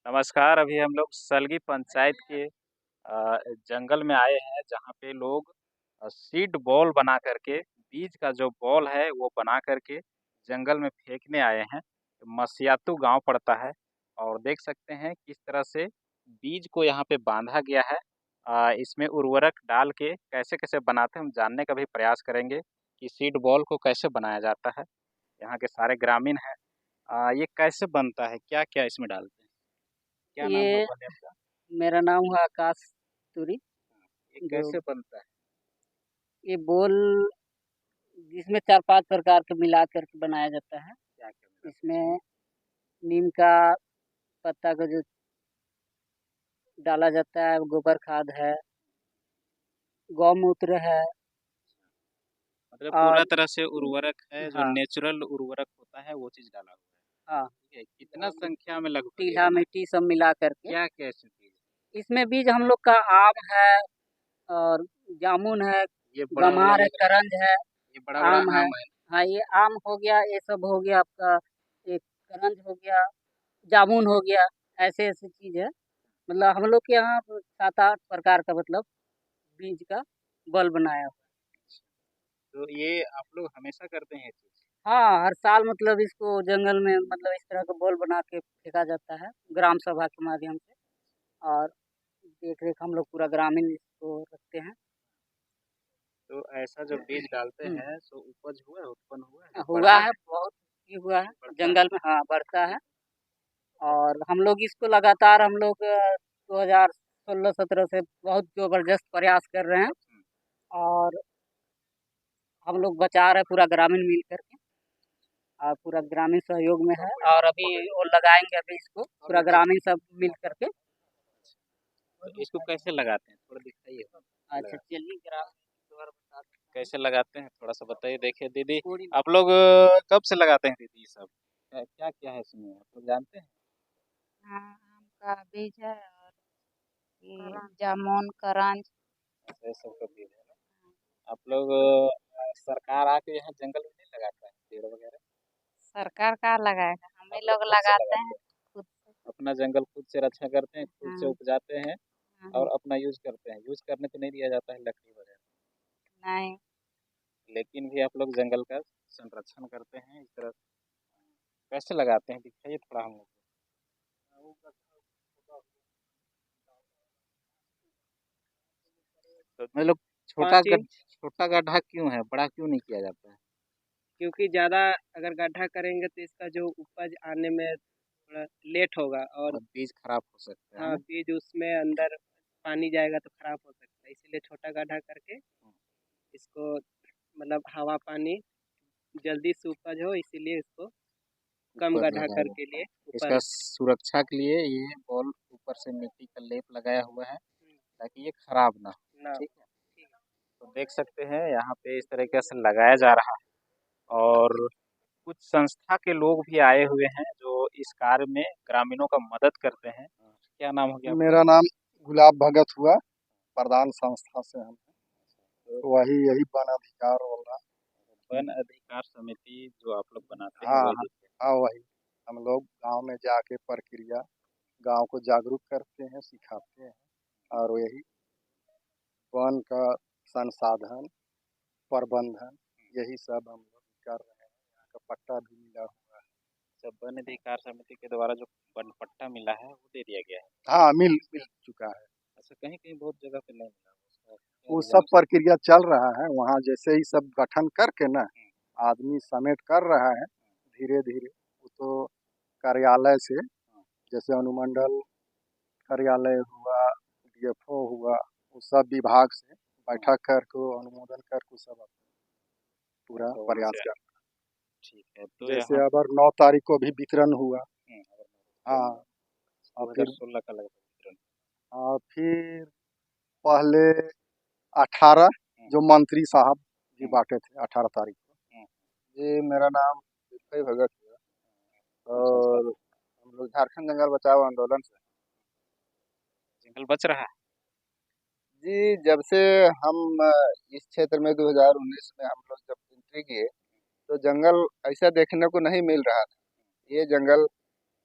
नमस्कार। अभी हम लोग सलगी पंचायत के जंगल में आए हैं जहाँ पे लोग सीड बॉल बना करके बीज का जो बॉल है वो बना करके जंगल में फेंकने आए हैं। मसियातू गांव पड़ता है और देख सकते हैं किस तरह से बीज को यहाँ पे बांधा गया है। इसमें उर्वरक डाल के कैसे-कैसे बनाते हैं हम जानने का भी प्रयास करेंगे कि सीड बॉल को कैसे बनाया जाता है। यहाँ के सारे ग्रामीण हैं। ये कैसे बनता है? क्या-क्या इसमें डालते हैं? क्या नाम है ये पहले आपका? मेरा नाम है आकाश तुरी। ये जो कैसे बनता है? ये बोल जिसमें 4-5 प्रकार के मिला करके बनाया जाता है। क्या-क्या मिलाते हैं इसमें? इसमें नीम का पत्ता का जो डाला जाता है, गोबर खाद है, गौमूत्र है मतलब और पूरा तरह से उर्वरक है, जो हाँ, नेचुरल उर्वरक होता है वो चीज़ डाला हुआ है। हाँ, ठीक है, कितना संख्या में लगभग ये टीला बनाते मिट्टी सब मिला हैं? करके। क्या-क्या इसमें चीज़ है? इसमें बीज हम लोग का आम है और जामुन है, ये बड़ा वाला गम्हार है, लग रहा है, करंज है, ये बड़ा-बड़ा आम है। आम है। हाँ, ये आम हो गया, ये सब हो गया आपका, एक करंज हो गया, जामुन हो गया, ऐसे-ऐसे चीज़ है। मतलब हम लोग के यहाँ 7-8 प्रकार का मतलब बीज का बल बनाया हुआ है। तो ये आप लोग हमेशा करते हैं ये चीज़? हाँ, हर साल मतलब इसको जंगल में मतलब इस तरह का बॉल बना के फेंका जाता है, ग्राम सभा के माध्यम से और देख-रेख हम लोग पूरा ग्रामीण इसको रखते हैं। तो ऐसा जब बीज डालते हुँ, हैं तो उपज हुआ है, उत्पन्न हुआ है, हुआ बढ़ता है, है, बहुत ही हुआ है, बढ़ता है? जंगल में हाँ, बढ़ता है और हम लोग इसको लगातार हम लोग 2016-17 से बहुत ज़बरदस्त प्रयास कर रहे हैं हुँ, और हम लोग बचा रहे हैं पूरा ग्रामीण मिल कर के। पूरा ग्रामीण सहयोग में है और अभी वो लगाएँगे अभी इसको पूरा ग्रामीण सब मिल कर के। तो इसको कैसे लगाते हैं? थोड़ा दिखाइए कैसे अच्छा लगाते हैं? चलिए ग्रामीण द्वारा बताते हैं। कैसे लगाते हैं? थोड़ा-सा बताइए। देखिए दीदी, पूरी आप लोग कब से लगाते हैं दीदी ये सब? क्या-क्या है इसमें आप लोग जानते हैं? हाँ, आम का बीज है और ये जामुन, करंज। अच्छा, ये सब का बीज है ना? आप लोग सरकार आके यहाँ जंगल में नहीं लगाता है पेड़ वगैरह? सरकार का लगाएगा, हम ही आप लोग लोग खुद से लगाते लगाते हैं हैं? खुद से। अपना जंगल खुद से रक्षा करते हैं, खुद से हाँ, उपजाते हैं हाँ, और अपना यूज़ करते हैं। यूज़ करने को नहीं दिया जाता है लकड़ी वगैरह, नहीं। लेकिन भी आप लोग जंगल का संरक्षण करते हैं इस तरह। कैसे लगाते हैं? दिखाइए थोड़ा हम लोग को। तो मतलब 5 इंच छोटा गड्ढा क्यों है? बड़ा क्यों नहीं किया जाता है? क्योंकि ज़्यादा अगर गड्ढा करेंगे तो इसका जो उपज आने में थोड़ा लेट होगा और और बीज खराब हो सकता है हाँ, ना? बीज उसमें अंदर पानी जाएगा तो खराब हो सकता है। इसीलिए छोटा गड्ढा करके इसको मतलब हवा पानी जल्दी से उपज हो इसीलिए इसको कम ऊपर गड्ढा लगाया करके जाता है। लिए ऊपर इसका सुरक्षा के लिए ये बॉल ऊपर से मिट्टी का लेप लगाया हुआ है ताकि ये खराब ना हो। ना ठीक है? ठीक है। तो देख सकते हैं यहाँ पे इस तरीके से लगाया जा रहा है और कुछ संस्था के लोग भी आए हुए हैं जो इस कार्य में ग्रामीणों का मदद करते हैं। क्या नाम हो गया आपका? मेरा नाम गुलाब भगत हुआ, प्रधान संस्था से हम हैं। तो तो वही यही वन अधिकार वाला। वन अधिकार समिति जो आप लोग बनाते हैं हाँ, हाँ, वही है। हाँ, वही। हम लोग गाँव में जाके प्रक्रिया गाँव को जागरूक करते हैं, सिखाते हैं और यही वन का संसाधन, प्रबंधन यही सब हम लोग कर रहे हैं। यहाँ का पट्टा भी मिला हुआ है। जब वन अधिकार समिति के द्वारा जो वन पट्टा मिला है वो दे दिया गया है। हाँ, मिल मिल चुका है। अच्छा, कहीं-कहीं बहुत जगह पे नहीं मिला उसका क्या वो रीज़न सब हो सकता प्रक्रिया चल रहा है, वहाँ जैसे ही सब गठन करके ना आदमी समेट कर रहा है, धीरे-धीरे। वो तो कार्यालय से जैसे अनुमंडल कार्यालय हुआ, डीएफओ हुआ, वो सब विभाग से है? बैठक करके अनुमोदन करके सब पूरा अच्छा वहाँ प्रयास से कर। ठीक है, तो जैसे यहाँ अगर 9 तारीख को भी वितरण हुआ। अगर हाँ, और फिर 2016 का लगभग वितरण। फिर पहले 18 हुँ, जो मंत्री साहब जी हुँ, बाँटे थे 18 तारीख को। हुँ, जी, मेरा नाम विजय भगत है कौन संस्था? और हम लोग झारखंड जंगल बचाओ आंदोलन से। जंगल बच रहा है? जी, जब से हम इस क्षेत्र में 2019 में हम लोग जब एंट्री किए, तो जंगल ऐसा देखने को नहीं मिल रहा था। ये जंगल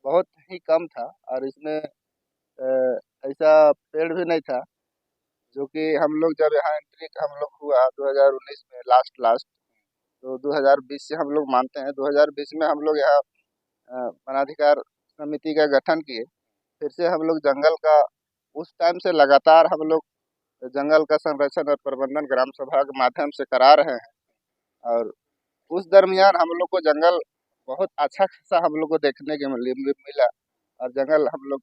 बहुत ही कम था और इसमें ऐसा पेड़ भी नहीं था जो कि हम लोग जब यहाँ एंट्री हम लोग हुआ 2019 में लास्ट लास्ट, तो 2020 से हम लोग मानते हैं 2020 में हम लोग यहाँ वनाधिकार समिति का गठन किए। फिर से हम लोग जंगल का उस टाइम से लगातार हम लोग जंगल का संरक्षण और प्रबंधन ग्राम सभा के माध्यम से करा रहे हैं। और उस दरमियान हम लोग को जंगल बहुत अच्छा खासा हम लोग को देखने के मिला और जंगल हम लोग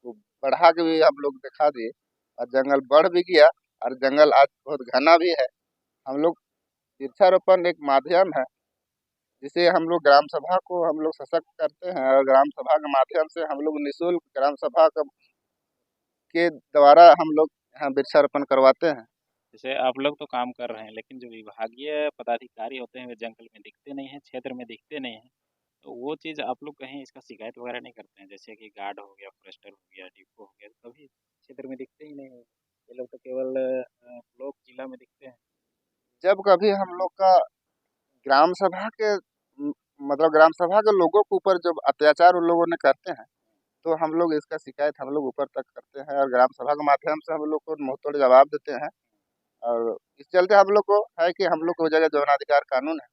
को बढ़ा के भी हम लोग दिखा दिए और जंगल बढ़ भी गया और जंगल आज बहुत घना भी है। हम लोग वृक्षारोपण एक माध्यम है जिसे हम लोग ग्राम सभा को हम लोग सशक्त करते हैं और ग्राम सभा के माध्यम से हम लोग निःशुल्क ग्राम सभा के द्वारा हम लोग यहाँ वृक्षारोपण करवाते हैं। जैसे आप लोग तो काम कर रहे हैं, लेकिन जो विभागीय पदाधिकारी होते हैं वे जंगल में दिखते नहीं हैं, क्षेत्र में दिखते नहीं हैं। तो वो चीज़ आप लोग कहीं इसका शिकायत वगैरह नहीं करते हैं? जैसे कि गार्ड हो गया, फॉरेस्टर हो गया, डिपो हो गया, तो कभी क्षेत्र में दिखते ही नहीं हैं। ये लोग तो केवल ब्लॉक जिला में दिखते हैं। जब कभी हम लोग का ग्राम सभा के मतलब ग्राम सभा के लोगों के ऊपर जब अत्याचार उन लोगों ने करते हैं तो हम लोग इसका शिकायत हम लोग ऊपर तक करते हैं और ग्राम सभा के माध्यम से हम लोग को मुंहतोड़ जवाब देते हैं। और इस चलते हम लोग को है कि हम लोग को जगह जौनाधिकार कानून है,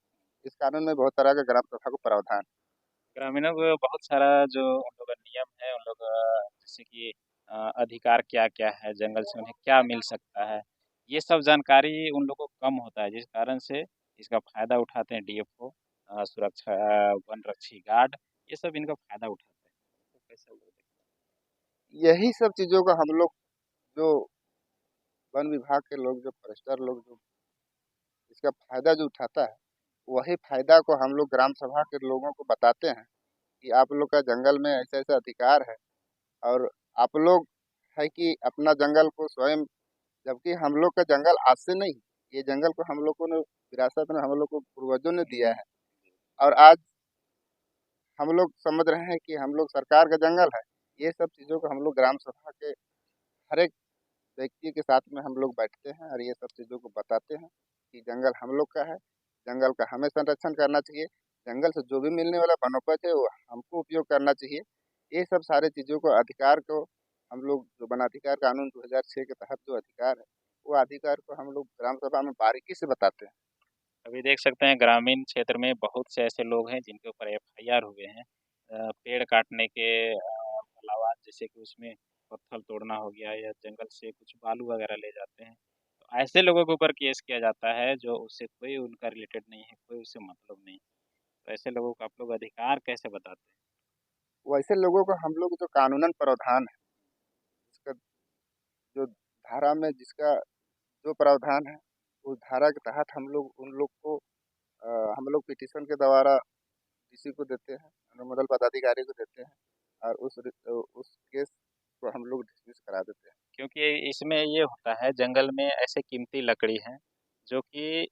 इस कानून में बहुत तरह के ग्राम सभा को प्रावधान। ग्रामीणों को बहुत सारा जो उन लोग का नियम है, उन लोग जैसे कि अधिकार क्या-क्या है, जंगल से उन्हें क्या मिल सकता है, ये सब जानकारी उन लोगों को कम होता है, जिस कारण से इसका फ़ायदा उठाते हैं डीएफओ, सुरक्षा वन रक्षी गार्ड, ये सब इनका फ़ायदा उठाते हैं। तो कैसे लोग देखते यही सब चीज़ों का हम लोग जो वन विभाग के लोग जो फॉरेस्टर लोग जो इसका फायदा जो उठाता है वही फायदा को हम लोग ग्राम सभा के लोगों को बताते हैं कि आप लोग का जंगल में ऐसा ऐसा अधिकार है और आप लोग है कि अपना जंगल को स्वयं, जबकि हम लोग का जंगल आज से नहीं, ये जंगल को हम लोगों ने विरासत में हम लोग को पूर्वजों ने दिया है और आज हम लोग समझ रहे हैं कि हम लोग सरकार का जंगल है। ये सब चीज़ों को हम लोग ग्राम सभा के हर एक व्यक्ति के साथ में हम लोग बैठते हैं और ये सब चीज़ों को बताते हैं कि जंगल हम लोग का है, जंगल का हमें संरक्षण करना चाहिए, जंगल से जो भी मिलने वाला वनोपज है वो हमको उपयोग करना चाहिए। ये सब सारे चीज़ों को अधिकार को हम लोग जो वनाधिकार कानून 2006 के तहत जो अधिकार है वो अधिकार को हम लोग ग्राम सभा में बारीकी से बताते हैं। हैं? अभी देख सकते हैं ग्रामीण क्षेत्र में बहुत से ऐसे लोग हैं जिनके ऊपर एफआईआर हुए हैं, पेड़ काटने के अलावा, जैसे कि उसमें पत्थर तोड़ना हो गया या जंगल से कुछ बालू वगैरह ले जाते हैं। तो ऐसे लोगों के ऊपर केस किया जाता है जो उससे कोई उनका रिलेटेड नहीं है, कोई उससे मतलब नहीं। तो ऐसे लोगों को आप लोग अधिकार कैसे बताते हैं? वैसे लोगों को हम लोग जो कानूनन प्रावधान है इसका जो धारा में जिसका जो प्रावधान है उस धारा के तहत हम लोग उन लोग को हम लोग पिटीशन के द्वारा डीसी को देते हैं, अनुमंडल पदाधिकारी को देते हैं और उस केस को हम लोग डिसमिस करा देते हैं। क्योंकि इसमें ये होता है, जंगल में ऐसे कीमती लकड़ी हैं जो कि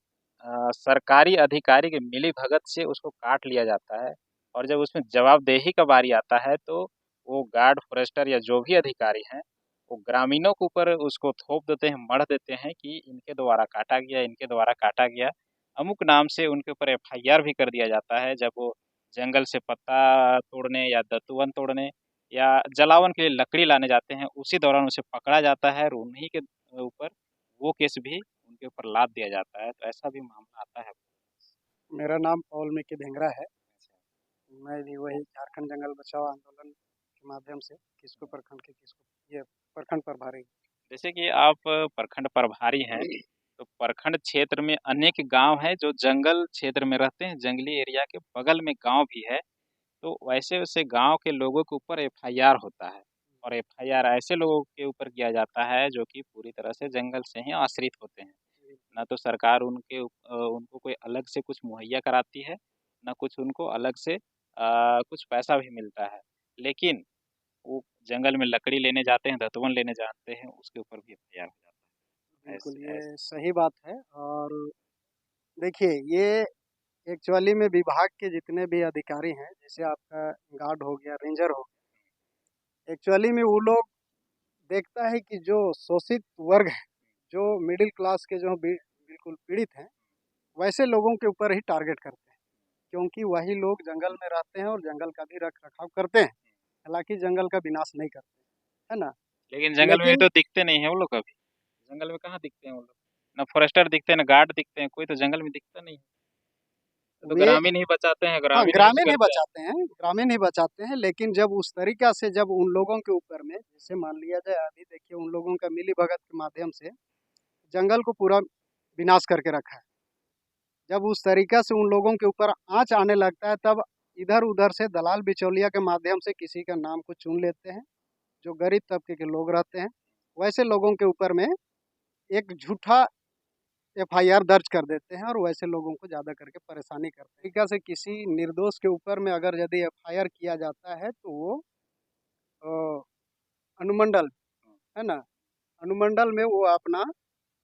सरकारी अधिकारी की मिलीभगत से उसको काट लिया जाता है, और जब उसमें जवाबदेही का बारी आता है तो वो गार्ड, फॉरेस्टर या जो भी अधिकारी हैं, वो ग्रामीणों के ऊपर उसको थोप देते हैं, मढ़ देते हैं कि इनके द्वारा काटा गया, इनके द्वारा काटा गया। अमुक नाम से उनके ऊपर एफआईआर भी कर दिया जाता है जब वो जंगल से पत्ता तोड़ने या दतवन तोड़ने या जलावन के लिए लकड़ी लाने जाते हैं, उसी दौरान उसे पकड़ा जाता है और उन्हीं के ऊपर वो केस भी उनके ऊपर लाद दिया जाता है। तो ऐसा भी मामला आता है। मेरा नाम पॉल मिकी ढेंगरा है। मैं भी वही झारखंड जंगल बचाओ आंदोलन के माध्यम से किसको प्रखंड के किसको ये प्रखंड प्रभारी। जैसे कि आप प्रखंड प्रभारी हैं, तो प्रखंड क्षेत्र में अनेक गांव हैं जो जंगल क्षेत्र में रहते हैं, जंगली एरिया के बगल में गांव भी है। तो वैसे-वैसे गांव के लोगों के ऊपर एफआईआर होता है, और एफआईआर ऐसे लोगों के ऊपर किया जाता है जो कि पूरी तरह से जंगल से ही आश्रित होते हैं। ना तो सरकार उनको कोई अलग से कुछ मुहैया कराती है, ना कुछ उनको अलग से कुछ पैसा भी मिलता है। लेकिन वो जंगल में लकड़ी लेने जाते हैं, दतवन लेने जाते हैं, उसके ऊपर भी एफआईआर हो जाता है। बिल्कुल, ऐसे ये ऐसे सही बात है। और देखिए, ये एक्चुअली में विभाग के जितने भी अधिकारी हैं, जैसे आपका गार्ड हो गया, रेंजर हो गया, एक्चुअली में वो लोग देखता है कि जो शोषित वर्ग है, जो मिडिल क्लास के जो बिल्कुल पीड़ित हैं, वैसे लोगों के ऊपर ही टारगेट करते हैं। क्योंकि वही लोग जंगल में रहते हैं और जंगल का भी रख रखाव करते हैं, हालांकि जंगल का विनाश नहीं करते, है ना। लेकिन जंगल में भी लेकिन तो दिखते नहीं है वो लोग कभी। जंगल में कहाँ दिखते हैं वो लोग? ना फॉरेस्टर दिखते हैं, ना गार्ड दिखते हैं, कोई तो जंगल में दिखता नहीं है। तो वे, ग्रामीण ही बचाते हैं, हाँ, ग्रामीण ही तो ग्रामीण ही करते हैं। बचाते हैं, ग्रामीण ही बचाते हैं, लेकिन जब उस तरीका से जब उन लोगों के ऊपर में, जैसे मान लिया जाए अभी देखिए उन लोगों का मिली भगत के माध्यम से जंगल को पूरा विनाश करके रखा है। जब उस तरीका से उन लोगों के ऊपर आँच आने लगता है, तब इधर उधर से दलाल बिचौलिया के माध्यम से किसी का नाम को चुन लेते हैं, जो गरीब तबके के लोग रहते हैं, वैसे लोगों के ऊपर में एक झूठा एफआईआर दर्ज कर देते हैं और वैसे लोगों को ज़्यादा करके परेशानी करते हैं। तरीका से किसी निर्दोष के ऊपर में अगर यदि एफआईआर किया जाता है तो वो अ, अनुमंडल, है ना, अनुमंडल में वो अपना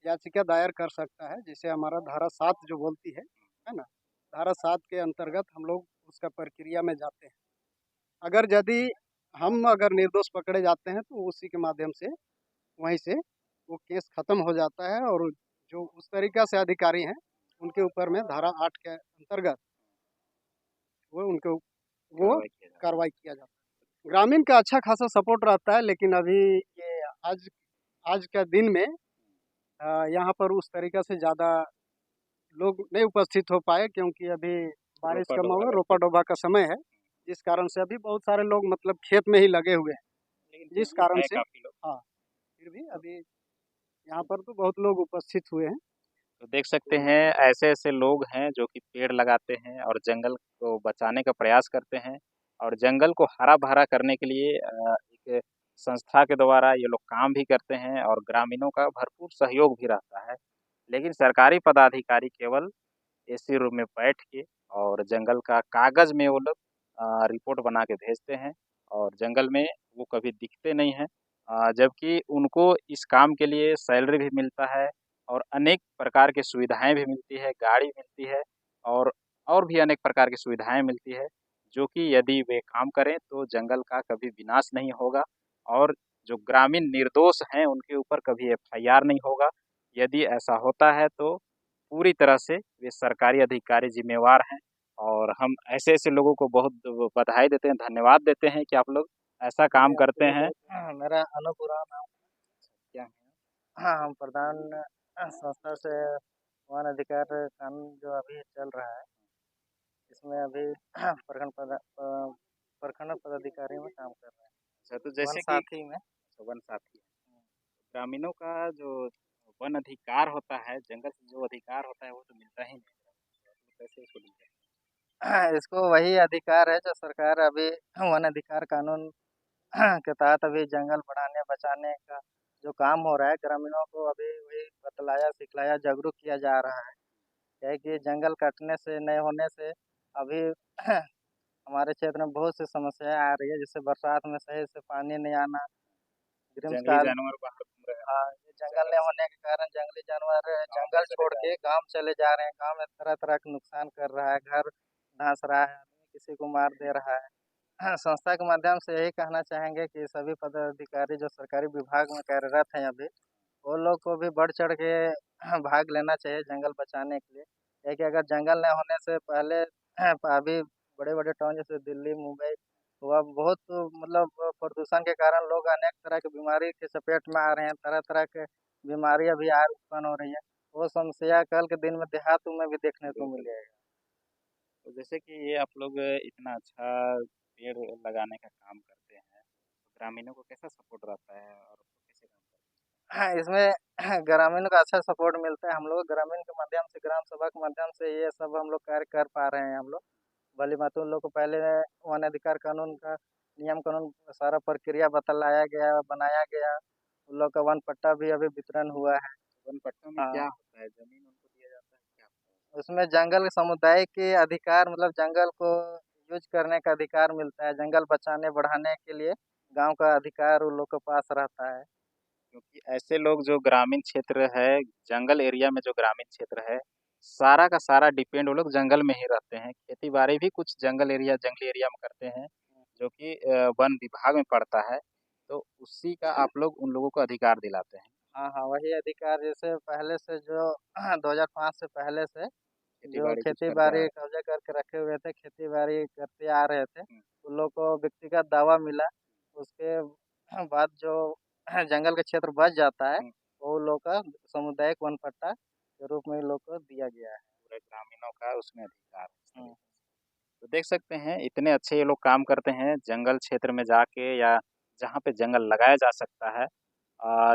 याचिका दायर कर सकता है, जिसे हमारा धारा 7 जो बोलती है ना, धारा 7 के अंतर्गत हम लोग उसका प्रक्रिया में जाते हैं। अगर यदि हम अगर निर्दोष पकड़े जाते हैं तो उसी के माध्यम से वहीं से वो केस खत्म हो जाता है, और जो उस तरीका से अधिकारी हैं उनके ऊपर में धारा 8 के अंतर्गत वो उनके वो कार्रवाई किया जाता कार्रवाई किया जाता है। ग्रामीण का अच्छा खासा सपोर्ट रहता है, लेकिन अभी ये आज आज का दिन में यहाँ पर उस तरीका से ज़्यादा लोग नहीं उपस्थित हो पाए, क्योंकि अभी है। बारिश रोपा का डोबा माहौल, का रोपा खेत। डोबा का समय है, जिस कारण से अभी बहुत सारे लोग मतलब खेत में ही लगे हुए हैं, लेकिन फिर जिस भी कारण है से, काफ़ी लोग। हाँ, फिर भी अभी यहाँ पर तो बहुत लोग उपस्थित हुए हैं। तो देख सकते तो हैं ऐसे-ऐसे लोग हैं जो कि पेड़ लगाते हैं और जंगल को बचाने का प्रयास करते हैं और जंगल को हरा-भरा करने के लिए एक संस्था के द्वारा ये लोग काम भी करते हैं और ग्रामीणों का भरपूर सहयोग भी रहता है। लेकिन सरकारी पदाधिकारी केवल एसी रूम में बैठ के और जंगल का कागज़ में वो लोग रिपोर्ट बना के भेजते हैं और जंगल में वो कभी दिखते नहीं हैं। जबकि उनको इस काम के लिए सैलरी भी मिलता है और अनेक प्रकार की सुविधाएँ भी मिलती है, गाड़ी मिलती है और और भी अनेक प्रकार की सुविधाएँ मिलती है, जो कि यदि वे काम करें तो जंगल का कभी विनाश नहीं होगा और जो ग्रामीण निर्दोष हैं, उनके ऊपर कभी एफआईआर नहीं होगा। यदि ऐसा होता है तो पूरी तरह से वे सरकारी अधिकारी ज़िम्मेवार हैं और हम ऐसे-ऐसे लोगों को बहुत बधाई देते हैं, धन्यवाद देते हैं कि आप लोग ऐसा काम करते हैं। मेरा अनुपुरा नाम। क्या है? हाँ, हम प्रधान संस्था से वन अधिकार कानून जो अभी चल रहा है, इसमें अभी प्रखंड पदाधिकारी में काम कर रहे हैं। अच्छा तो वन जैसे कि साथी में। वन साथी, ग्रामीणों का जो वन अधिकार होता है, जंगल से जो अधिकार होता है वो तो मिलता ही नहीं है, तो कैसे इसको मिलता है? इसको वही अधिकार है जो सरकार अभी वन अधिकार कानून के तहत अभी जंगल बढ़ाने बचाने का जो काम हो रहा है, ग्रामीणों को अभी वही बतलाया सिखलाया जागरूक किया जा रहा है। क्या है कि जंगल काटने से नहीं होने से अभी हमारे क्षेत्र में बहुत सी समस्याएं आ रही है, जैसे बरसात में सही से पानी नहीं आना, जंगली ग्रीष्मकाल। जानवर बाहर घूम रहे हैं हाँ, ये जंगल नहीं होने के कारण जंगली जानवर गाँव में जंगल चले छोड़ जा के गांव चले जा रहे हैं। गांव में तरह तरह का नुकसान कर रहा है, घर धंस रहा है, आदमी किसी को मार दे रहा है। संस्था के माध्यम से यही कहना चाहेंगे कि सभी पदाधिकारी जो सरकारी विभाग में कार्यरत हैं अभी, वो लोग को भी बढ़ चढ़ के भाग लेना चाहिए जंगल बचाने के लिए। है कि अगर जंगल न होने से पहले अभी बड़े बड़े टाउन जैसे दिल्ली मुंबई हुआ, बहुत मतलब प्रदूषण के कारण लोग अनेक तरह की बीमारी के चपेट में आ रहे हैं, तरह तरह के बीमारी अभी आ उत्पन्न हो रही है। वो समस्या कल के दिन में देहातों में भी देखने को बिल्कुल। मिलेगा। तो जैसे कि ये आप लोग इतना अच्छा पेड़ लगाने का काम करते हैं, तो ग्रामीणों को कैसा सपोर्ट रहता है और कैसे काम करते हाँ, इसमें ग्रामीण का अच्छा सपोर्ट मिलता है। हम लोग ग्रामीण के माध्यम से, ग्राम सभा के माध्यम से ये सब हम लोग कार्य कर पा रहे हैं हम लोग। भली भांति उन लोग को पहले वन अधिकार कानून का नियम कानून सारा प्रक्रिया बतलाया गया, बनाया गया। उन लोग का वन पट्टा भी अभी वितरण हुआ है। हैं? वन पट्टों में हाँ, क्या होता है? ज़मीन उनको दिया जाता है, क्या होता है? उसमें जंगल समुदाय के अधिकार, मतलब जंगल को यूज करने का अधिकार मिलता है। जंगल बचाने बढ़ाने के लिए गांव का अधिकार उन लोग के पास रहता है। क्योंकि ऐसे लोग जो ग्रामीण क्षेत्र है, जंगल एरिया में जो ग्रामीण क्षेत्र है, सारा का सारा डिपेंड वो लोग जंगल में ही रहते हैं। खेती-बाड़ी भी कुछ जंगली एरिया में करते हैं, जो कि वन विभाग में पड़ता है, तो उसी का आप लोग उन लोगों को अधिकार दिलाते हैं। हाँ हाँ, वही अधिकार जैसे पहले से जो 2005 से पहले से खेती जो बाड़ी कुछ खेती करते आ बाड़ी रहे कब्जा करके रखे हुए थे, खेती बाड़ी करते आ रहे थे, हैं। उन लोग को व्यक्तिगत दावा मिला। उसके बाद जो जंगल का क्षेत्र बच जाता है, वो उन लोग का सामुदायिक वन पट्टा के रूप में इन लोग को दिया गया है। पूरे ग्रामीणों का उसमें अधिकार है इस हुँ। तरीके से। तो देख सकते हैं इतने अच्छे ये लोग काम करते हैं जंगल क्षेत्र में जाके या जहाँ पे जंगल लगाया जा सकता है,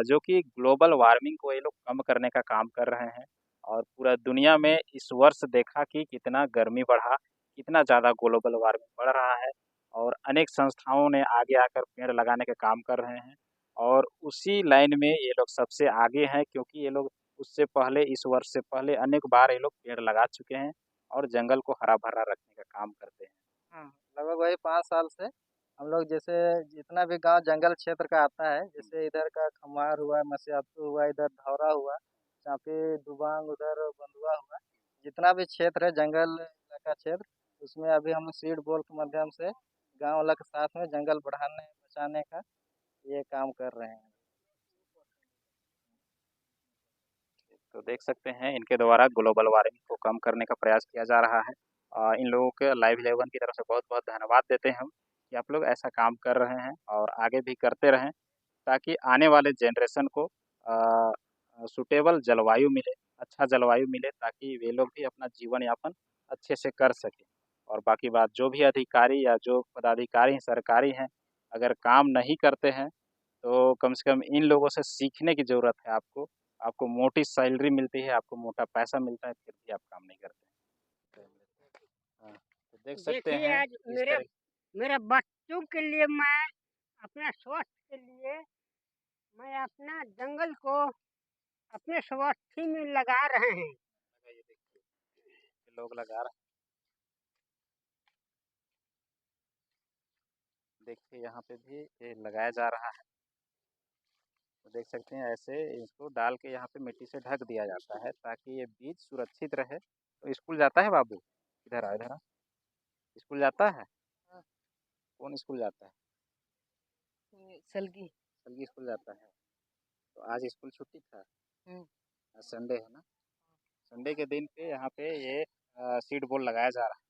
जो कि ग्लोबल वार्मिंग को ये लोग कम करने का काम कर रहे हैं। और पूरा दुनिया में इस वर्ष देखा कि कितना गर्मी बढ़ा, कितना ज़्यादा ग्लोबल वार्मिंग बढ़ रहा है और अनेक संस्थाओं ने आगे आकर पेड़ लगाने का काम कर रहे हैं। और उसी लाइन में ये लोग सबसे आगे हैं क्योंकि ये लोग उससे पहले इस वर्ष से पहले अनेक बार ये लोग पेड़ लगा चुके हैं और जंगल को हरा-भरा रखने का काम करते हैं। हाँ, लगभग वही 5 साल से हम लोग जैसे जितना भी गाँव जंगल क्षेत्र का आता है, जैसे इधर का खम्हार हुआ, मस्यातु हुआ, इधर धौरा हुआ, चाँपी, दुबांग, उधर बंधुआ हुआ, जितना भी क्षेत्र है जंगल इलाका क्षेत्र, उसमें अभी हम सीड बॉल के माध्यम से गाँव वाला के साथ में जंगल बढ़ाने, बचाने का ये काम कर रहे हैं। तो देख सकते हैं इनके द्वारा ग्लोबल वार्मिंग को कम करने का प्रयास किया जा रहा है। इन लोगों के लाइव इलेवन की तरफ से बहुत-बहुत धन्यवाद देते हैं हम कि आप लोग ऐसा काम कर रहे हैं और आगे भी करते रहें ताकि आने वाले जनरेशन को सूटेबल जलवायु मिले, अच्छा जलवायु मिले ताकि वे लोग भी अपना जीवन यापन अच्छे से कर सकें। और बाकी बात जो भी अधिकारी या जो पदाधिकारी हैं, सरकारी हैं, अगर काम नहीं करते हैं तो कम से कम इन लोगों से सीखने की ज़रूरत है आपको। आपको मोटी सैलरी मिलती है, आपको मोटा पैसा मिलता है, फिर भी आप काम नहीं करते हैं। हाँ, तो देख सकते देखिए हैं आज इस तरह मेरे बच्चों के लिए मैं अपने स्वास्थ्य के लिए मैं अपना जंगल को अपने स्वास्थ्य में लगा रहे हैं। ये देखिए, ये लोग लगा रहे हैं। देखिए यहाँ पे भी ये लगाया जा रहा है। तो देख सकते हैं ऐसे इसको डाल के यहाँ पे मिट्टी से ढक दिया जाता है ताकि ये बीज सुरक्षित रहे। तो स्कूल जाता है बाबू? इधर आ, इधर आ। स्कूल जाता है? कौन स्कूल जाता है? सलगी। सलगी स्कूल जाता है। तो आज स्कूल छुट्टी था? हम्म। आज संडे है ना? संडे के दिन पे यहाँ पे ये सीड बॉल लगाया जा रहा है।